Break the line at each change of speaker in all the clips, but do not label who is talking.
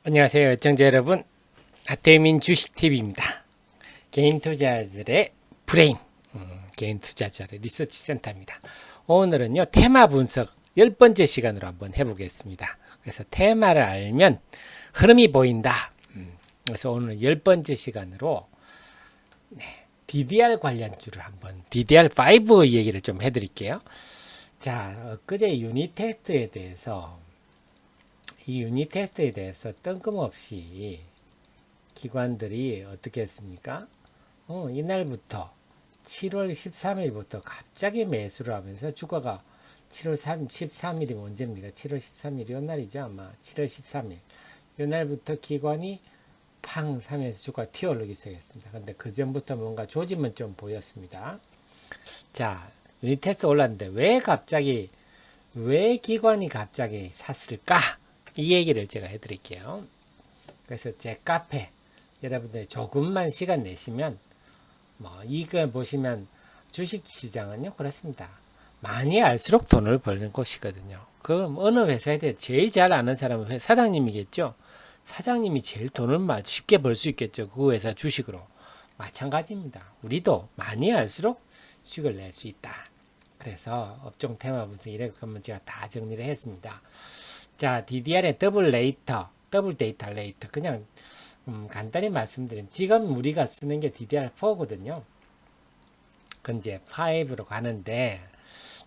안녕하세요, 애청자 여러분. 하태민 주식TV입니다. 개인 투자자들의 브레인, 개인 투자자의 리서치 센터입니다. 오늘은요, 테마 분석 10번째 시간으로 한번 해보겠습니다. 그래서 테마를 알면 흐름이 보인다. 그래서 오늘 10번째 시간으로 DDR 관련주를 한번, DDR5 얘기를 좀 해드릴게요. 자, 엊그제 유닛 테스트에 대해서 이 유닛 테스트에 대해서 뜬금없이 기관들이 어떻게 했습니까? 이날부터 7월 13일부터 갑자기 매수를 하면서 주가가 7월 13일이 언제입니까? 7월 13일이 요날이죠. 아마 7월 13일. 요날부터 기관이 팡 사면서 주가가 튀어오르기 시작했습니다. 근데 그 전부터 뭔가 조짐은 좀 보였습니다. 자, 유닛 테스트 올랐는데 왜 기관이 갑자기 샀을까? 이 얘기를 제가 해드릴게요. 그래서 제 카페 여러분들 조금만 시간 내시면 이거 보시면 주식시장은요 그렇습니다. 많이 알수록 돈을 버는 곳이거든요. 그럼 어느 회사에 대해 제일 잘 아는 사람은 사장님이겠죠. 사장님이 제일 돈을 쉽게 벌 수 있겠죠. 그 회사 주식으로. 마찬가지입니다. 우리도 많이 알수록 수익을 낼 수 있다. 그래서 업종 테마 분석 이렇게 제가 다 정리를 했습니다. 자, DDR의 더블 데이터 레이터. 그냥 간단히 말씀드리면 지금 우리가 쓰는 게 DDR4거든요. 그건 이제 5로 가는데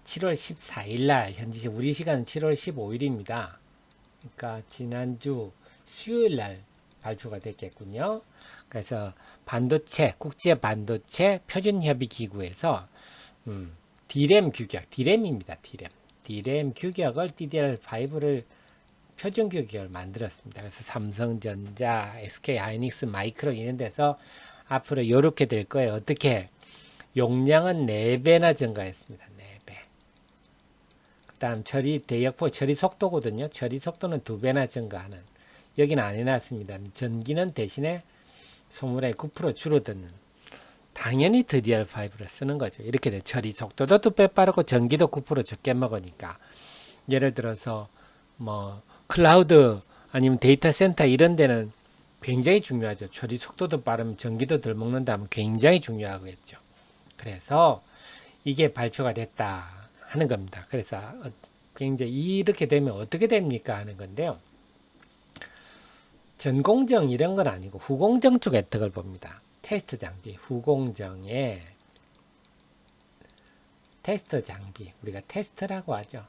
7월 14일 날 현지 우리 시간은 7월 15일입니다. 그러니까 지난주 수요일 날 발표가 됐겠군요. 그래서 반도체 국제 반도체 표준 협의 기구에서 D램 규격, D램입니다. D램 규격을 DDR5를 표준 규격을 만들었습니다. 그래서 삼성전자, SK하이닉스, 마이크론 이런 데서 앞으로 이렇게 될 거예요. 어떻게? 용량은 4배나 증가했습니다. 4배. 그 다음 대역포 처리 속도거든요. 처리 속도는 2배나 증가하는. 여기는 안 해놨습니다. 전기는 대신에 소물의 9% 줄어드는. 당연히 DDR5를 쓰는 거죠. 이렇게 돼. 처리 속도도 2배 빠르고 전기도 9% 적게 먹으니까. 예를 들어서 클라우드 아니면 데이터 센터 이런 데는 굉장히 중요하죠. 처리 속도도 빠르면 전기도 덜 먹는다 하면 굉장히 중요하겠죠. 그래서 이게 발표가 됐다 하는 겁니다. 그래서 굉장히 이렇게 되면 어떻게 됩니까 하는 건데요. 전공정 이런 건 아니고 후공정 쪽 혜택을 봅니다. 테스트 장비, 후공정의 테스트 장비, 우리가 테스트라고 하죠.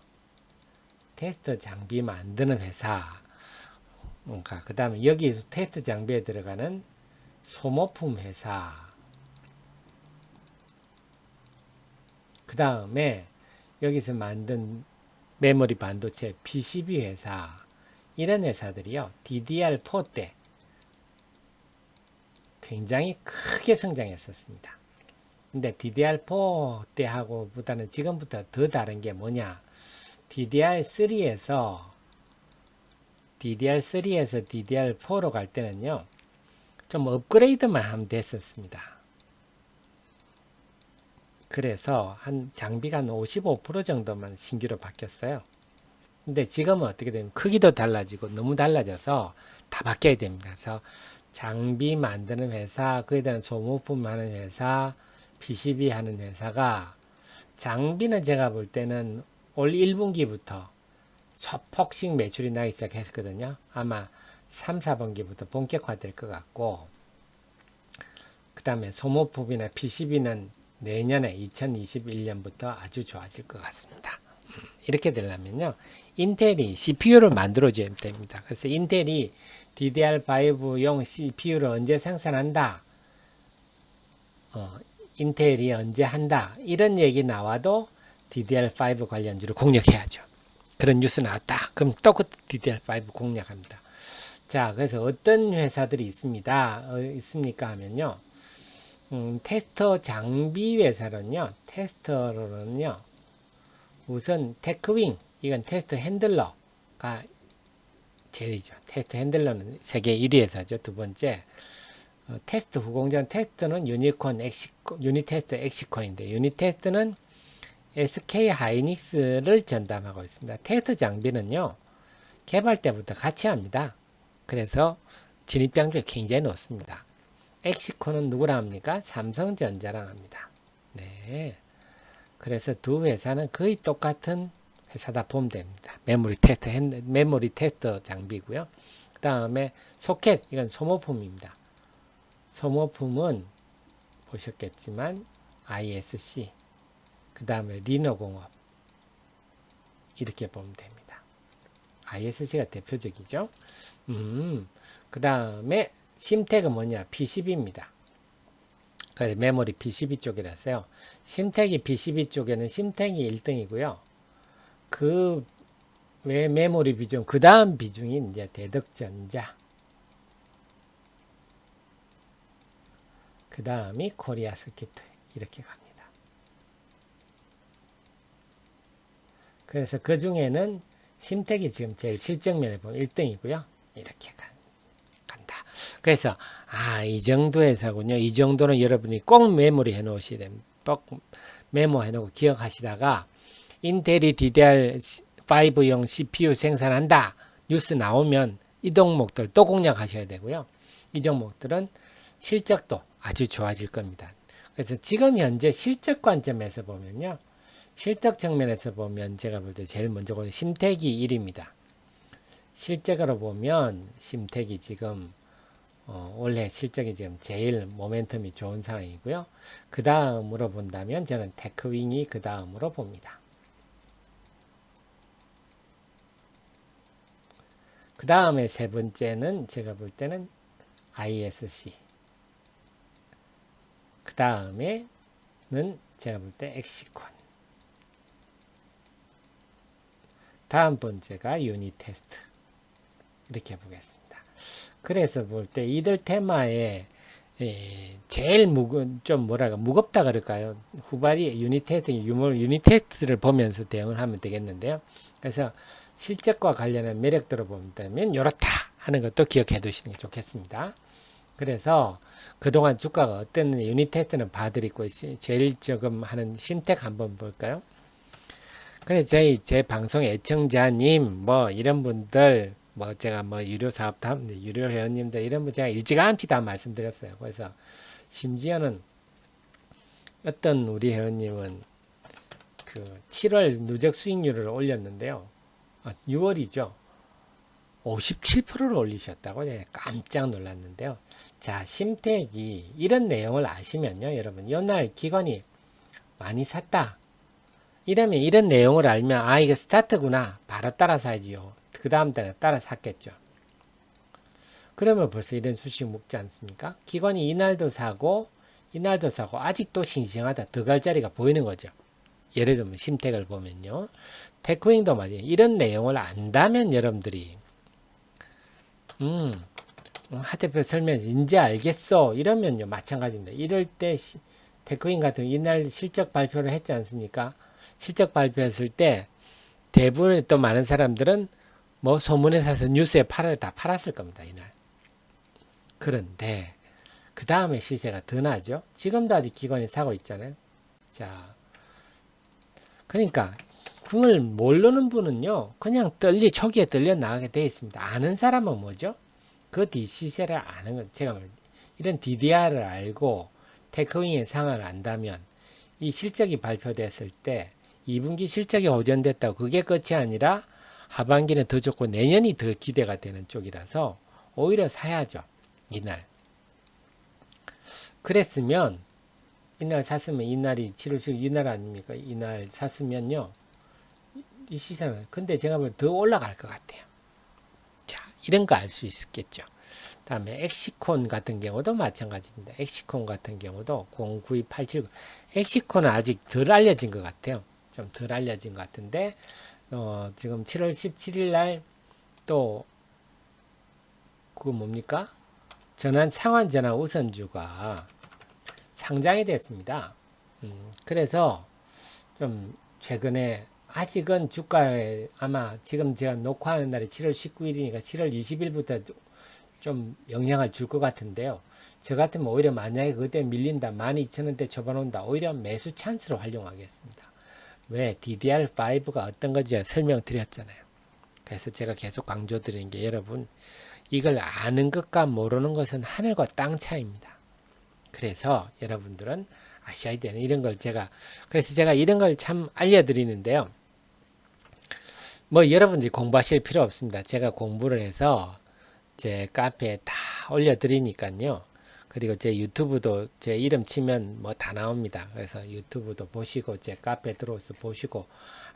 테스트 장비 만드는 회사, 그 다음에 여기 테스트 장비에 들어가는 소모품 회사, 그 다음에 여기서 만든 메모리 반도체 PCB 회사, 이런 회사들이요, DDR4 때 굉장히 크게 성장했었습니다. 근데 DDR4 때하고 보다는 지금부터 더 다른 게 뭐냐? DDR3에서 DDR4로 갈 때는요, 좀 업그레이드만 하면 됐었습니다. 그래서 장비가 한 55% 정도만 신규로 바뀌었어요. 근데 지금은 어떻게 되면 크기도 달라지고 너무 달라져서 다 바뀌어야 됩니다. 그래서 장비 만드는 회사, 그에 대한 소모품 하는 회사, PCB 하는 회사가 장비는 제가 볼 때는 올 1분기부터 소폭씩 매출이 나기 시작했거든요. 아마 3, 4분기부터 본격화될 것 같고, 그 다음에 소모품이나 PCB는 내년에 2021년부터 아주 좋아질 것 같습니다. 이렇게 되려면요, 인텔이 CPU를 만들어줘야 됩니다. 그래서 인텔이 DDR5용 CPU를 언제 생산한다? 인텔이 언제 한다? 이런 얘기 나와도 DDR5 관련주를 공략해야죠. 그런 뉴스 나왔다. 그럼 또 그 DDR5 공략합니다. 자, 그래서 어떤 회사들이 있습니까 하면요. 테스터 장비 회사는요. 테스터로는요. 우선 테크윙, 이건 테스트 핸들러가 제일이죠. 테스트 핸들러는 세계 1위 회사죠. 두 번째, 테스트 후공정 테스트는 유닛 테스트 엑시콘인데, 유닛 테스트는 SK하이닉스를 전담하고 있습니다. 테스트 장비는요, 개발 때부터 같이 합니다. 그래서 진입장벽이 굉장히 높습니다. 엑시콘은 누구랑 합니까? 삼성전자랑 합니다. 네. 그래서 두 회사는 거의 똑같은 회사다 보면 됩니다. 메모리 테스터 장비고요. 그 다음에 소켓, 이건 소모품입니다. 소모품은 보셨겠지만 ISC, 그 다음에 리너공업, 이렇게 보면 됩니다. ISC가 대표적이죠. 그 다음에 심텍은 뭐냐? PCB입니다. 그래서 메모리 PCB 쪽이라서요. 심텍이 PCB 쪽에는 심텍이 1등이고요. 그 외 메모리 비중, 그 다음 비중이 이제 대덕전자, 그 다음이 코리아 스키트, 이렇게 갑니다. 그래서 그 중에는 심텍이 지금 제일 실적면에 보면 1등이고요. 이렇게 간다. 그래서 이 정도 회사군요. 이 정도는 여러분이 꼭 메모리 해놓으셔야 됩니다. 꼭 메모해놓고 기억하시다가 인텔이 DDR5용 CPU 생산한다 뉴스 나오면 이 종목들 또 공략하셔야 되고요. 이 종목들은 실적도 아주 좋아질 겁니다. 그래서 지금 현재 실적 관점에서 보면요. 실적 측면에서 보면 제가 볼 때 제일 먼저 보는 심텍이 1위입니다. 실적으로 보면 심텍이 지금 올해 실적이 지금 제일 모멘텀이 좋은 상황이고요. 그 다음으로 본다면 저는 테크윙이 그 다음으로 봅니다. 그 다음에 세 번째는 제가 볼 때는 ISC. 그 다음에는 제가 볼 때 엑시콘. 다음 번째가 유니테스트. 이렇게 보겠습니다. 그래서 볼 때 이들 테마에 제일 무겁다 그럴까요? 후발이 유니테스트를 보면서 대응을 하면 되겠는데요. 그래서 실적과 관련한 매력들을 본다면 이렇다 하는 것도 기억해 두시는 게 좋겠습니다. 그래서 그동안 주가가 어땠는지 유니테스트는 봐드리고 제일 조금 하는 심텍 한번 볼까요? 그래서 제 방송 애청자님 이런 분들 제가 유료 사업 유료 회원님들 이런 분 제가 일찌감치 다 말씀드렸어요. 그래서 심지어는 어떤 우리 회원님은 그 7월 누적 수익률을 올렸는데요. 6월이죠. 57%를 올리셨다고 제가 깜짝 놀랐는데요. 자, 심텍이 이런 내용을 아시면요. 여러분, 이날 기관이 많이 샀다. 이러면 이런 내용을 알면 이거 스타트구나. 바로 따라 사야지요. 그 다음 달에 따라 샀겠죠. 그러면 벌써 이런 수식 먹지 않습니까? 기관이 이날도 사고 아직도 싱싱하다. 더 갈 자리가 보이는 거죠. 예를 들면 심텍을 보면요. 테크윙도 맞아요. 이런 내용을 안다면 여러분들이 하 대표 설명 이제 알겠어. 이러면요. 마찬가지입니다. 이럴 때 테크윙 같은 이날 실적 발표를 했지 않습니까? 실적 발표했을 때 대부분 또 많은 사람들은 소문에 사서 뉴스에 다 팔았을 겁니다. 이날. 그런데 그 다음에 시세가 더 나죠. 지금도 아직 기관이 사고 있잖아요. 자, 그러니까 그걸 모르는 분은요. 그냥 초기에 떨려 나가게 되어 있습니다. 아는 사람은 뭐죠? 그 시세를 아는 건 제가 이런 DDR을 알고 테크윙의 상황을 안다면 이 실적이 발표됐을 때 2분기 실적이 호전됐다고 그게 끝이 아니라 하반기는 더 좋고 내년이 더 기대가 되는 쪽이라서 오히려 사야죠. 이날. 그랬으면 이날 샀으면 이날이 7월 10일 이날 아닙니까? 이날 샀으면요. 이 시세는 근데 제가 보면 더 올라갈 것 같아요. 자, 이런 거 알 수 있겠죠. 다음에 엑시콘 같은 경우도 마찬가지입니다. 엑시콘 같은 경우도 092879 엑시콘은 아직 덜 알려진 것 같아요. 좀 덜 알려진 것 같은데 지금 7월 17일 날 또 그거 뭡니까? 상환전환 우선주가 상장이 됐습니다. 그래서 좀 최근에 아직은 주가에 아마 지금 제가 녹화하는 날이 7월 19일이니까 7월 20일부터 좀 영향을 줄 것 같은데요. 저 같으면 오히려 만약에 그때 밀린다 12,000원대 초반 온다 오히려 매수 찬스로 활용하겠습니다. 왜? DDR5가 어떤 건지 설명드렸잖아요. 그래서 제가 계속 강조드리는 게 여러분 이걸 아는 것과 모르는 것은 하늘과 땅 차이입니다. 그래서 여러분들은 아셔야 되는 이런 걸 그래서 제가 이런 걸 참 알려드리는데요. 뭐 여러분들이 공부하실 필요 없습니다. 제가 공부를 해서 제 카페에 다 올려드리니까요. 그리고 제 유튜브도 제 이름 치면 뭐 다 나옵니다. 그래서 유튜브도 보시고 제 카페 들어와서 보시고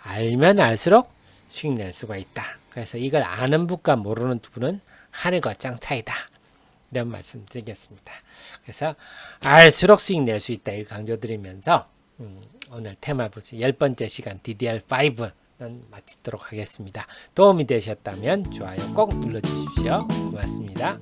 알면 알수록 수익 낼 수가 있다. 그래서 이걸 아는 분과 모르는 분은 하늘과 땅 차이다. 이런 말씀 드리겠습니다. 그래서 알수록 수익 낼 수 있다. 이걸 강조드리면서 오늘 테마 보시 10번째 시간 DDR5는 마치도록 하겠습니다. 도움이 되셨다면 좋아요 꼭 눌러주십시오. 고맙습니다.